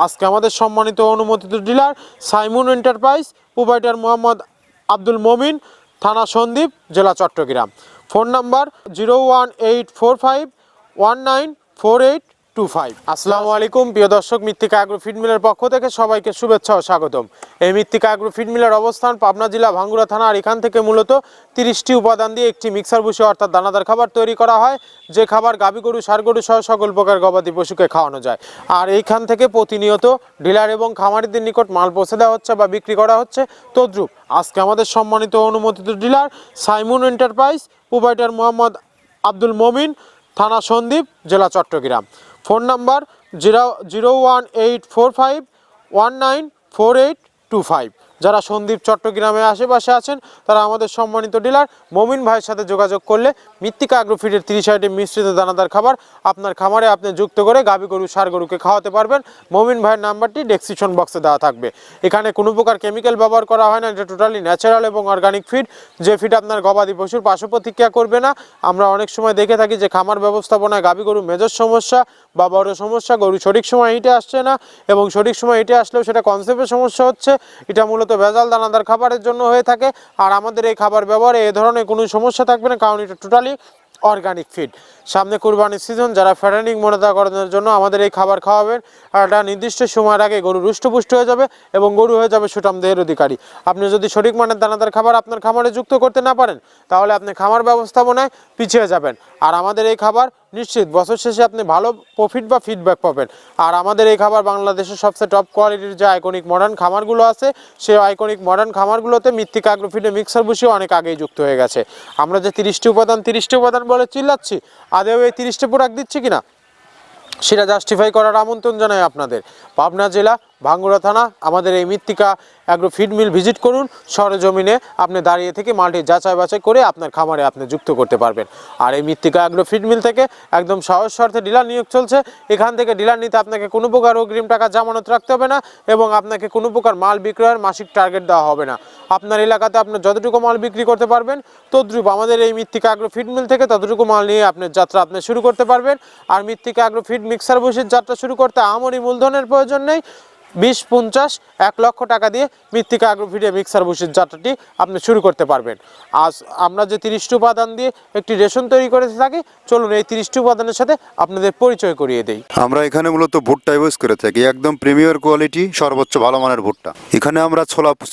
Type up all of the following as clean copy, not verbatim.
আজকে আমাদের সম্মানিত অনুমোদিত dealer Simon enterprise, proprietor Mohammad Abdul Momin, থানা সন্দ্বীপ, জেলা চট্টগ্রাম। Phone number 01845194825। আসসালামু আলাইকুম প্রিয় দর্শক, মৃত্তিকা অ্যাগ্রো ফিড মিলের পক্ষ থেকে সবাইকে শুভেচ্ছা ও স্বাগতম। এই মৃত্তিকা অ্যাগ্রো ফিড মিলের অবস্থান পাবনা জেলা ভাঙ্গুড়া থানা। আর এখান থেকে মূলত 30টি উপাদান দিয়ে একটি মিক্সার ভুসি অর্থাৎ দানাদার খাবার তৈরি করা হয়, যে খাবার গাভী গরু, ষাঁড় গরু সহ সকল প্রকার গবাদি পশুকে খাওয়ানো যায়। আর এইখান থেকে প্রতিনিয়ত ডিলার এবং খামারিদের নিকট মাল পৌঁছে দেওয়া হচ্ছে বা বিক্রি করা হচ্ছে। তদ্রুপ আজকে আমাদের সম্মানিত অনুমোদিত dealer Simon enterprise, proprietor Mohammad Abdul Momin, থানা সন্দ্বীপ, জেলা চট্টগ্রাম। Phone number 01845194825। যারা সন্দ্বীপ চট্টগ্রামে আশেপাশে আছেন তারা আমাদের সম্মানিত ডিলার মমিন ভাইয়ের সাথে যোগাযোগ করলে মৃত্তিকা অ্যাগ্রো ফিডের 30 আইটেম মিশ্রিত দানাদার খাবার আপনার খামারে আপনি যুক্ত করে গাভী গরু, ষাঁড় গরুকে খাওয়াতে পারবেন। মমিন ভাইয়ের নাম্বারটি ডেসক্রিপশন বক্সে দেওয়া থাকবে। এখানে কোনো প্রকার কেমিক্যাল ব্যবহার করা হয় না, এটা টোটালি ন্যাচারাল এবং অর্গানিক ফিড, যে ফিড আপনার গবাদি পশুর পার্শ্ব প্রতিক্রিয়া করবে না। আমরা অনেক সময় দেখে থাকি যে খামার ব্যবস্থাপনায় গাভী গরু মেজর সমস্যা বা বড় সমস্যা, গরু সঠিক সময় হিটে আসছে না এবং সঠিক সময় হিটে আসলেও সেটা কনসেপ্টের সমস্যা হচ্ছে। এটা মূলত ভেজাল দানাদার খাবারের জন্য হয়ে থাকে। আর আমাদের এই খাবার ব্যবহারে এ ধরনের কোনো সমস্যা থাকবে না, কারণ এটা টোটালি অর্গানিক ফিড। সামনে কুরবানির সিজন, যারা ফ্যাটেনিং মোটা করানোর জন্য আমাদের এই খাবার খাওয়াবেন, আর এটা নির্দিষ্ট সময়ের আগে গরু রুষ্টপুষ্ট হয়ে যাবে এবং গরু হয়ে যাবে সুঠাম দেহের অধিকারী। আপনি যদি সঠিক মানের দানাদার খাবার আপনার খামারে যুক্ত করতে না পারেন, তাহলে আপনি খামার ব্যবস্থাপনায় পিছিয়ে যাবেন। আর আমাদের এই খাবার নিশ্চিত বছর শেষে আপনি ভালো প্রফিট বা ফিডব্যাক পাবেন। আর আমাদের এই খাবার বাংলাদেশের সবচেয়ে টপ কোয়ালিটির যে আইকনিক মডার্ন খামারগুলো আছে, সেই আইকনিক মডার্ন খামারগুলোতে মৃত্তিকা অ্যাগ্রো ফিডে মিক্সার বসিয়ে অনেক আগেই যুক্ত হয়ে গেছে। আমরা যে 30টি উপাদান বলে চিল্লাচ্ছি, আদেও এই 30টি প্রোডাক্ট দিচ্ছি কিনা সেটা জাস্টিফাই করার আমন্ত্রণ জানাই আপনাদের। পাবনা জেলা ভাঙ্গুড়া থানা আমাদের এই মৃত্তিকা অ্যাগ্রো ফিড মিল ভিজিট করুন। সরেজমিনে আপনি দাঁড়িয়ে থেকে মালটি যাচাই বাছাই করে আপনার খামারে আপনি যুক্ত করতে পারবেন। আর এই মৃত্তিকা অ্যাগ্রো ফিড মিল থেকে একদম সহজ শর্তে ডিলার নিয়োগ চলছে। এখান থেকে ডিলার নিতে আপনাকে কোনো প্রকার অগ্রিম টাকা জামানত রাখতে হবে না এবং আপনাকে কোনো প্রকার মাল বিক্রয়ের মাসিক টার্গেট দেওয়া হবে না। আপনার এলাকাতে আপনি যতটুকু মাল বিক্রি করতে পারবেন, তদ্রুপ আমাদের এই মৃত্তিকা অ্যাগ্রো ফিড মিল থেকে ততটুকু মাল নিয়ে আপনার যাত্রা আপনি শুরু করতে পারবেন। আর মৃত্তিকা অ্যাগ্রো ফিড মিক্সার বসির যাত্রা শুরু করতে আমারই মূলধনের প্রয়োজন নেই। 20, 50, 1 লক্ষ টাকা দিয়ে মৃত্তিকা অ্যাগ্রো ফিডে মিক্সার বসির যাত্রাটি আপনি শুরু করতে পারবেন। আজ আমরা যে 30টি উপাদান দিয়ে একটি রেশন তৈরি করে থাকি, চলুন এই 30টি উপাদানের সাথে আপনাদের পরিচয় করিয়ে দেই। আমরা এখানে মূলত ভুট্টা ইউজ করে থাকি, একদম প্রিমিয়ার কোয়ালিটি, সর্বোচ্চ ভালো মানের ভুট্টা। এখানে আমরা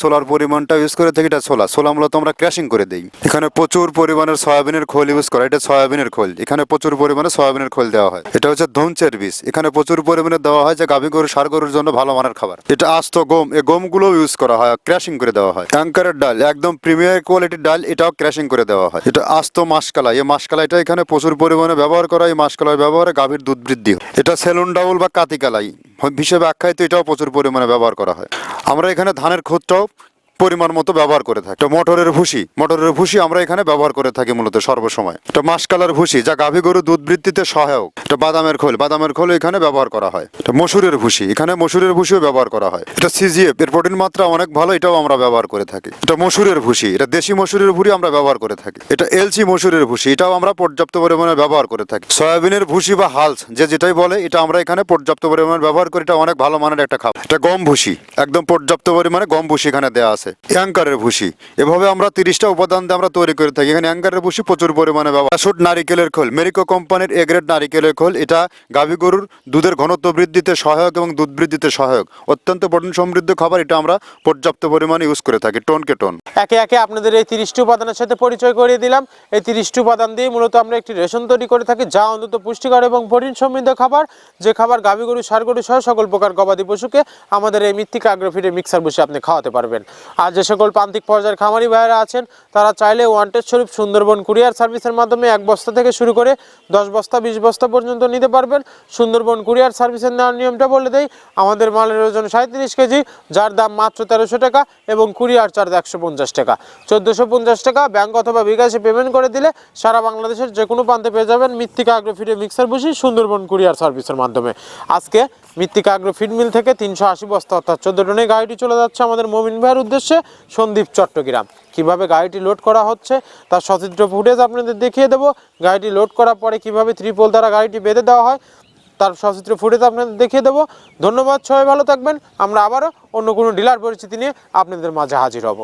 ছোলার পরিমাণটা ইউজ করে থাকি। এটা ছোলা মূলত আমরা ক্র্যাশিং করে দিই। এখানে প্রচুর পরিমাণের সয়াবিনের খোল ইউজ করা, এটা সয়াবিনের খোল। এখানে প্রচুর পরিমাণে সয়াবিনের খোল দেওয়া হয়। এটা হচ্ছে ধনচের বীজ, এখানে প্রচুর পরিমাণে দেওয়া হয়, যে গাভী গরু, ষাঁড় গরুর জন্য ভালো মানের খাবার। এটা আস্ত গম, এই গমগুলো ইউজ করা হয়, ক্র্যাশিং করে দেওয়া হয়। অ্যাঙ্কারের ডাল, একদম প্রিমিয়ার কোয়ালিটির ডাল, এটাও ক্র্যাশিং করে দেওয়া হয়। এটা আস্ত মাসকলাই, এই মাসকলাইটা এখানে প্রচুর পরিমাণে ব্যবহার করা। এই মাসকলাই ব্যবহারে গাভীর দুধ বৃদ্ধি হয়। এটা সেলুন ডাউল বা কাতিকালাই হিসেবে আখ্যায়িত, এটাও প্রচুর পরিমাণে ব্যবহার করা হয়। আমরা এখানে ধানের খোদটাও পরিমাণ মতো ব্যবহার করে থাকি। তো মটরের ভুসি আমরা এখানে ব্যবহার করে থাকি মূলত সর্বসময়। এটা মাসকালার ভুসি, যা গাভী গরু দুধ বৃদ্ধিতে সহায়ক। এটা বাদামের খোল এখানে ব্যবহার করা হয়। এটা মসুরের ভুসি, এখানে মসুরের ভুসিও ব্যবহার করা হয়। এটা সিজিএফ, এর প্রোটিন মাত্রা অনেক ভালো, এটাও আমরা ব্যবহার করে থাকি। এটা মসুরের ভুসি, এটা দেশি মসুরের ভুসি আমরা ব্যবহার করে থাকি। এটা এলচি মসুরের ভুসি, এটাও আমরা পর্যাপ্ত পরিমাণে ব্যবহার করে থাকি। সয়াবিনের ভুসি বা হালস যেটাই বলে, এটা আমরা এখানে পর্যাপ্ত পরিমাণে ব্যবহার করি। এটা অনেক ভালো মানের একটা খাবার। এটা গম ভুসি, একদম পর্যাপ্ত পরিমাণে গম ভুসি এখানে দেওয়া আছে। অ্যাঙ্কারের ভুসি, এভাবে আমরা 30টা উপাদান দিয়ে আমরা তৈরি করে থাকি। এখানে অ্যাঙ্কারের ভুসি প্রচুর পরিমাণে ব্যবহার। শুট নারিকেলের খোল, মেরিকো কোম্পানির এ গ্রেড নারিকেলের খোল, এটা গাভী গরুর দুধের ঘনত্ব বৃদ্ধিতে সহায়ক এবং দুধ বৃদ্ধিতে সহায়ক, অত্যন্ত প্রোটিন সমৃদ্ধ খাবার। এটা আমরা পর্যাপ্ত পরিমাণে ইউজ করে থাকি, টনকে টন। একে একে আপনাদের এই 30টি উপাদানের সাথে পরিচয় করিয়ে দিলাম। এই 30টি উপাদান দিয়ে মূলত আমরা একটি রেশন তৈরি করে থাকি, যা অন্তত পুষ্টিকর এবং প্রোটিন সমৃদ্ধ খাবার, যে খাবার গাভী গরু, ষাঁড় গরু সহ সকল প্রকার গবাদি পশুকে আমাদের এই মৃত্তিকা অ্যাগ্রো ফিডে মিক্সার বসে আপনি খাওয়াতে পারবেন। আর যে সকল প্রান্তিক পর্যায়ের খামারি ভাইয়েরা আছেন, তারা চাইলে ওয়ান্টেড স্বরূপ সুন্দরবন কুরিয়ার সার্ভিসের মাধ্যমে 1 বস্তা থেকে শুরু করে 10 বস্তা 20 বস্তা পর্যন্ত নিতে পারবেন। সুন্দরবন কুরিয়ার সার্ভিসের নেওয়ার নিয়মটা বলে দেই। আমাদের মালের ওজন 37 কেজি, যার দাম মাত্র 1300 টাকা এবং কুরিয়ার চার্জ 150 টাকা। 1450 টাকা ব্যাংক অথবা বিকাশে পেমেন্ট করে দিলে সারা বাংলাদেশের যে কোনো প্রান্তে পেয়ে যাবেন মৃত্তিকা অ্যাগ্রো ফিডে মিক্সার বসি সুন্দরবন কুরিয়ার সার্ভিসের মাধ্যমে। আজকে মৃত্তিকা অ্যাগ্রো ফিড মিল থেকে 380 বস্তা অর্থাৎ 14 টনের গাড়িটি চলে যাচ্ছে আমাদের মমিন ভাইয়ের উদ্দেশ্যে সন্দ্বীপ চট্টগ্রাম। কিভাবে গাড়িটি লোড করা হচ্ছে তার সচিত্র ফুটেজ আপনাদের দেখিয়ে দেবো। গাড়িটি লোড করার পরে কিভাবে ত্রিপল দ্বারা গাড়িটি বেঁধে দেওয়া হয় তার সচিত্র ফুটেতে আপনাদের দেখিয়ে দেবো। ধন্যবাদ, সবাই ভালো থাকবেন। আমরা আবারও অন্য কোনো ডিলার পরিচিতি নিয়ে আপনাদের মাঝে হাজির হব।